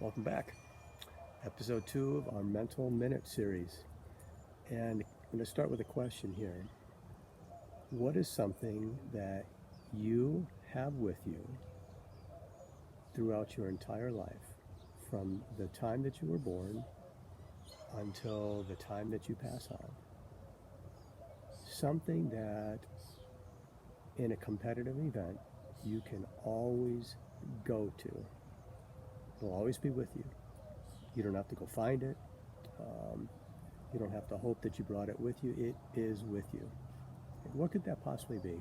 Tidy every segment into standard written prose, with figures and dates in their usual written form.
Welcome back. Episode 2 of our Mental Minute series. And I'm going to start with a question here. What is something that you have with you throughout your entire life, from the time that you were born until the time that you pass on? Something that in a competitive event you can always go to. It'll always be with you. You don't have to go find it. You don't have to hope that you brought it with you. It is with you. What could that possibly be?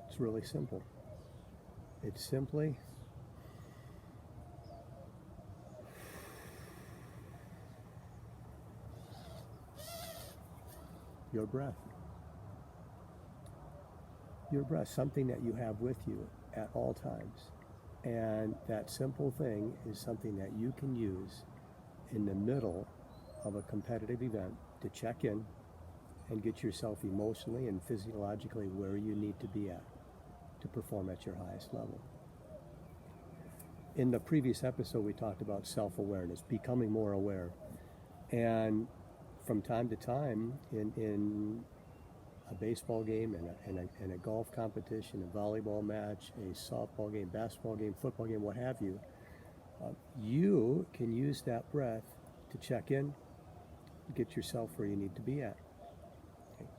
It's really simple. It's simply your breath. Your breath, something that you have with you at all times. And that simple thing is something that you can use in the middle of a competitive event to check in and get yourself emotionally and physiologically where you need to be at to perform at your highest level. In the previous episode, we talked about self-awareness, becoming more aware. And from time to time, in a baseball game and a golf competition, a volleyball match, a softball game, basketball game, football game, what have you, you can use that breath to check in, get yourself where you need to be at. Okay.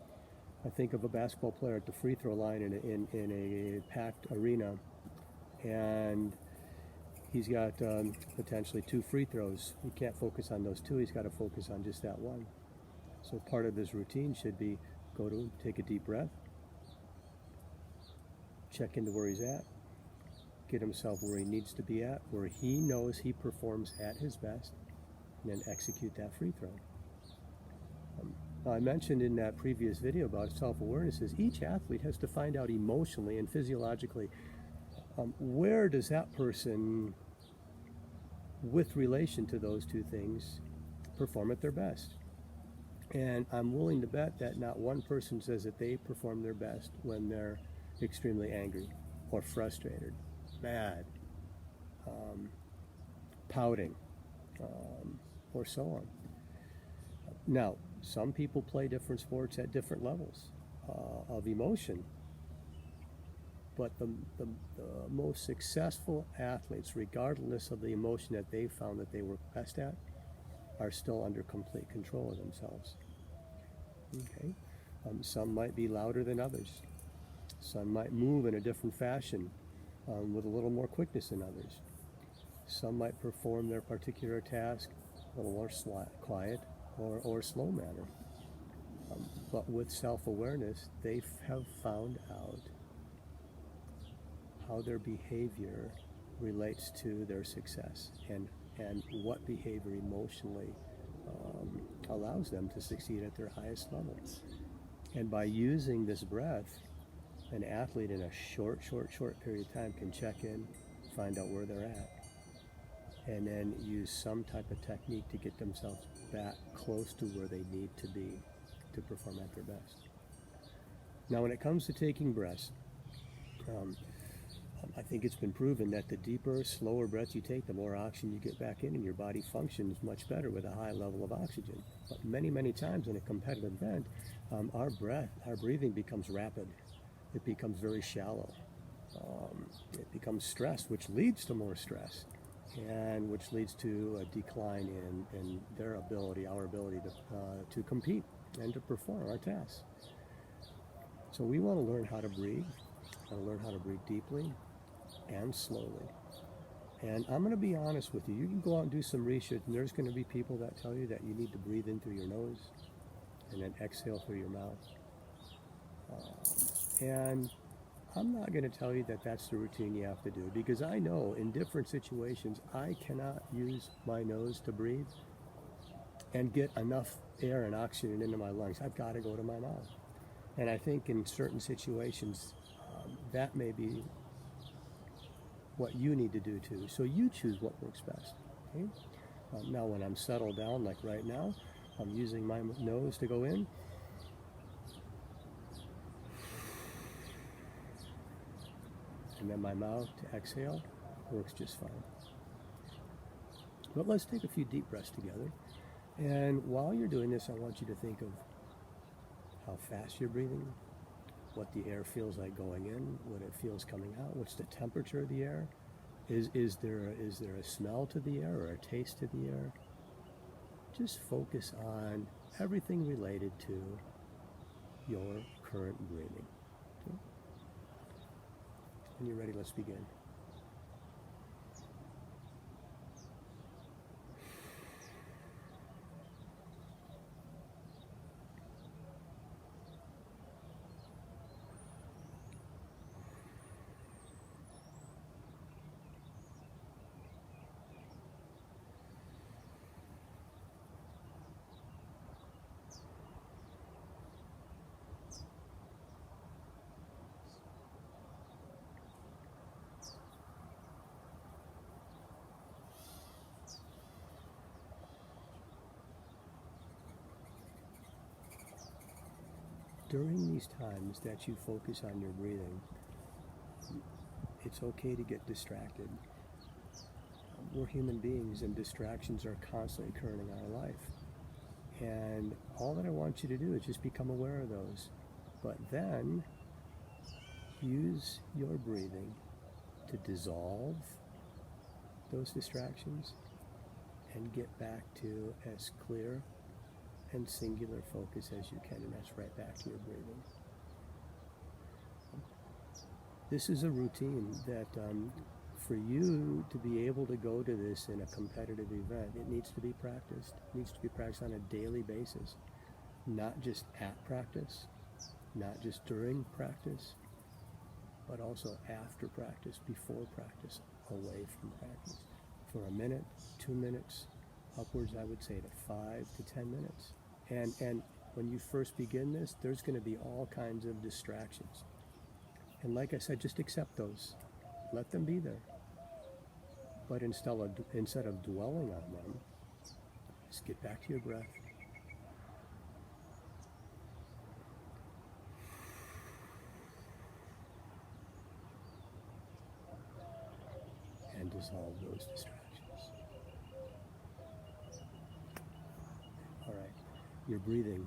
I think of a basketball player at the free throw line in a packed arena, and he's got potentially 2 free throws. He can't focus on those 2. He's got to focus on just that one. So part of his routine should be go to him, take a deep breath, check into where he's at, get himself where he needs to be at, where he knows he performs at his best, and then execute that free throw. I mentioned in that previous video about self-awareness is each athlete has to find out emotionally and physiologically where does that person, with relation to those 2 things, perform at their best. And I'm willing to bet that not one person says that they perform their best when they're extremely angry or frustrated, mad, pouting, or so on. Now, some people play different sports at different levels of emotion, but the most successful athletes, regardless of the emotion that they found that they were best at, are still under complete control of themselves. Okay, some might be louder than others. Some might move in a different fashion with a little more quickness than others. Some might perform their particular task a little more quiet or slow manner. But with self-awareness, they have found out how their behavior relates to their success and what behavior emotionally allows them to succeed at their highest level. And by using this breath, an athlete in a short period of time can check in, find out where they're at, and then use some type of technique to get themselves back close to where they need to be to perform at their best. Now, when it comes to taking breaths, I think it's been proven that the deeper, slower breaths you take, the more oxygen you get back in, and your body functions much better with a high level of oxygen. But many times in a competitive event, our breathing becomes rapid. It becomes very shallow. It becomes stress, which leads to more stress, and which leads to a decline in our ability to compete and to perform our tasks. So we want to learn how to breathe, deeply and slowly. And I'm going to be honest with you. You can go out and do some research, and there's going to be people that tell you that you need to breathe in through your nose and then exhale through your mouth. And I'm not going to tell you that that's the routine you have to do, because I know in different situations I cannot use my nose to breathe and get enough air and oxygen into my lungs. I've got to go to my mouth. And I think in certain situations that may be what you need to do too. So you choose what works best. Okay? Now when I'm settled down, like right now, I'm using my nose to go in. And then my mouth to exhale works just fine. But let's take a few deep breaths together. And while you're doing this, I want you to think of how fast you're breathing, what the air feels like going in, what it feels coming out, what's the temperature of the air. Is there a smell to the air or a taste to the air? Just focus on everything related to your current breathing. Okay? When you're ready, let's begin. During these times that you focus on your breathing, it's okay to get distracted. We're human beings and distractions are constantly occurring in our life. And all that I want you to do is just become aware of those. But then use your breathing to dissolve those distractions and get back to as clear and singular focus as you can, and that's right back to your breathing. This is a routine that for you to be able to go to this in a competitive event, it needs to be practiced. It needs to be practiced on a daily basis, not just at practice, not just during practice, but also after practice, before practice, away from practice. For a minute, 2 minutes, upwards I would say to 5 to 10 minutes. And when you first begin this, there's going to be all kinds of distractions. And like I said, just accept those. Let them be there. But instead of dwelling on them, just get back to your breath. And dissolve those distractions. All right. Your breathing,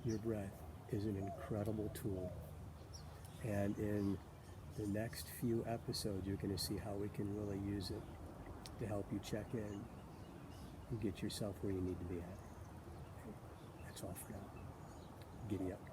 your breath is an incredible tool. And in the next few episodes, you're going to see how we can really use it to help you check in and get yourself where you need to be at. Okay. That's all for now. Giddy up.